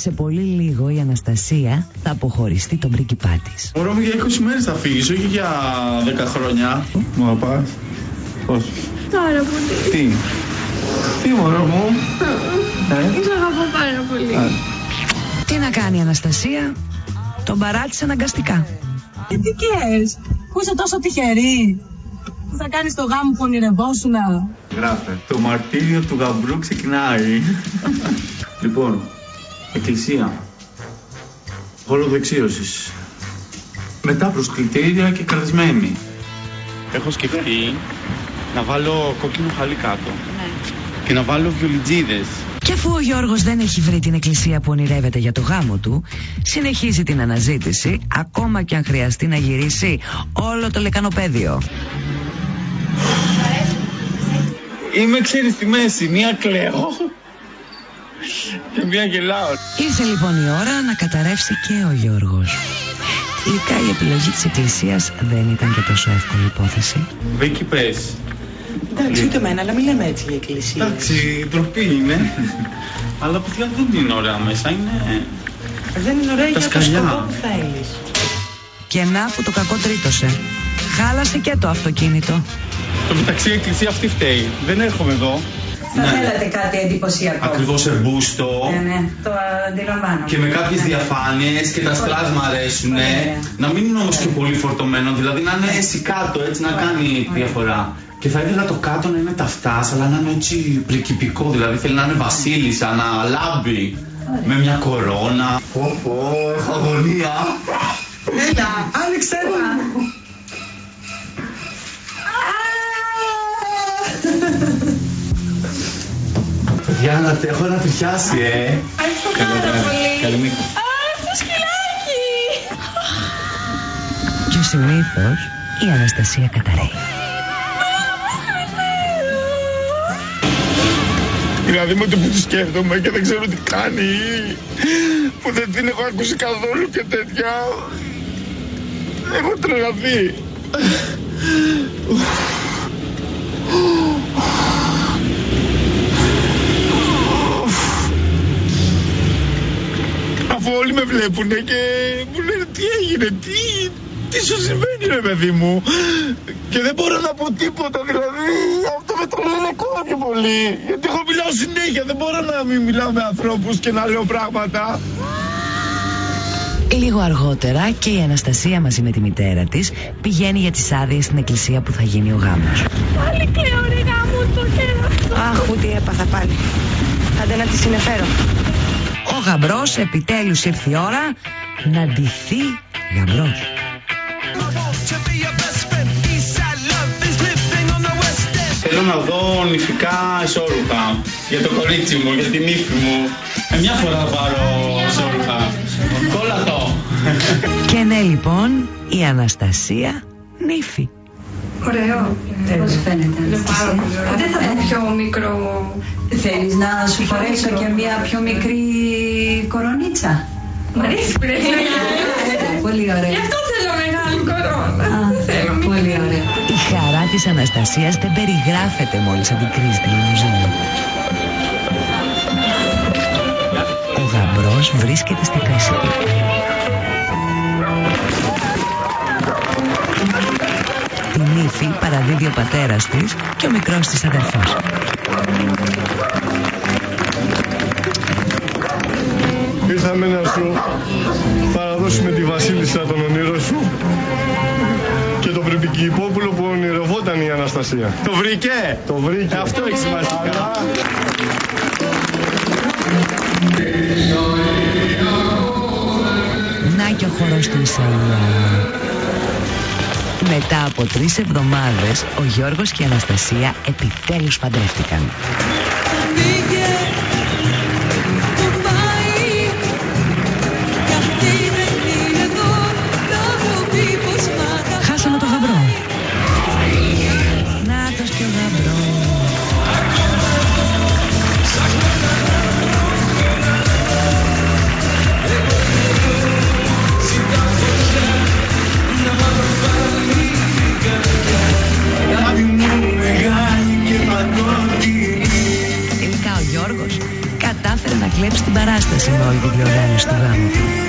σε πολύ λίγο η Αναστασία θα αποχωριστεί τον πρίγκιπά της. Μωρό μου, για 20 μέρες θα φύγεις, όχι για 10 χρόνια. Μου αγαπάς? Πώς? Πάρα πολύ. Τι μωρό μου? Σ' αγαπώ πάρα πολύ. Τι να κάνει η Αναστασία? Τον παράτησε αναγκαστικά. Τι κλαις? Πού είσαι τόσο τυχερή? Τι θα κάνεις το γάμο που ονειρευόσουνα? Γράφε, το μαρτύριο του γαμπρού ξεκινάει. Λοιπόν, εκκλησία, χώρο δεξίωσης, μετά προσκλητήρια και καρδισμένη. Έχω σκεφτεί να βάλω κόκκινο χαλί κάτω, και να βάλω βιολιτζίδες. Και αφού ο Γιώργος δεν έχει βρει την εκκλησία που ονειρεύεται για το γάμο του, συνεχίζει την αναζήτηση, ακόμα και αν χρειαστεί να γυρίσει όλο το λεκανοπέδιο. Είμαι, ξέρεις, στη μέση, μία κλαίω και μία γελάω. Ήρθε λοιπόν η ώρα να καταρρεύσει και ο Γιώργος. Τελικά η επιλογή της εκκλησίας δεν ήταν και τόσο εύκολη υπόθεση. Βίκυ, πες. Εντάξει, ούτε εμένα, αλλά μην λέμε έτσι για εκκλησία. Εντάξει, ντροπή είναι. Αλλά παιδιά δεν είναι ωραία μέσα, είναι... Δεν είναι ωραία για το σκοπό που θέλεις. Και να που το κακό τρίτωσε. Χάλασε και το αυτοκίνητο. Το μεταξύ η εκκλησία αυτή φταίει. Δεν έρχομαι εδώ. Θα θέλατε κάτι εντυπωσιακό. Ακριβώς εμπούστο. Ναι, το αντιλαμβάνω. Και με κάποιες διαφάνειες και τα στρας μ' αρέσουνε. Να μην είναι όμως και πολύ φορτωμένο, δηλαδή να είναι έτσι κάτω, έτσι να κάνει διαφορά. Και θα ήθελα το κάτω να είναι ταυτάς, αλλά να είναι έτσι πρικυπικό, δηλαδή θέλει να είναι βασίλισσα, να λάμπει. Με μια κορώνα. Έχω αγωνία. Έλα, άνοιξε ένα. Παιδιά, έχω να τριχιάσει, Ευχαριστώ πάρα πολύ. Καληνύχτα. Το σκυλάκι. Και συνήθως η Αναστασία καταραίει. Δηλαδή με το που τη σκέφτομαι και δεν ξέρω τι κάνει, που δεν την έχω ακούσει καθόλου και τέτοια, έχω τρελαθεί. Αφού όλοι με βλέπουνε και μου λένε τι έγινε, τι σου συμβαίνει ρε παιδί μου, και δεν μπορώ να πω τίποτα, δηλαδή αυτό με τρελαίνει ακόμα πιο πολύ, γιατί εγώ μιλάω συνέχεια, δεν μπορώ να μην μιλάω με ανθρώπους και να λέω πράγματα. Λίγο αργότερα και η Αναστασία μαζί με τη μητέρα της πηγαίνει για τις άδειες στην εκκλησία που θα γίνει ο γάμος. Πάλι κλαίω ρε γάμο το κέρατο. Αχ, ούτε έπαθα πάλι. Άντε να τη συνεφέρω. Ο γαμπρός επιτέλους ήρθε η ώρα να ντυθεί γαμπρός. Θέλω να δω νηφικά εσώρουχα για το κορίτσι μου, για την ύφη μου. Μια φορά θα πάρω εσώρουχα. Κόλλατο. Και ναι λοιπόν η Αναστασία νύφη. Ωραίο. Πώς φαίνεται, Αναστασία? Δεν θα πω πιο μικρό. Θέλεις να σου φορέσω και μια πιο μικρή κορονίτσα? Μ' αρέσει που είναι μεγάλη. Πολύ ωραία. Γι' αυτό θέλω μεγάλη κορώνα. Πολύ ωραία. Η χαρά της Αναστασίας δεν περιγράφεται μόλις αντικρίζει τη λιμουζίνα. Ο γαμπρός βρίσκεται στη θέση του. Την ύφη παραδίδει ο πατέρας της και ο μικρός της αδερφός. Ήρθαμε να σου παραδώσουμε τη βασίλισσα των ονείρων σου και το πριγκιπόπουλο που ονειρευόταν η Αναστασία. Το βρήκε. Το βρήκε. Αυτό έχει σημασία. Να και ο χορός του Ισαΐα. Μετά από 3 εβδομάδες ο Γιώργος και η Αναστασία επιτέλους παντρεύτηκαν. Χάσαμε το γαμπρό. Νάτος και ο γαμπρός. με όλη την διοργάνωση του γάμου του.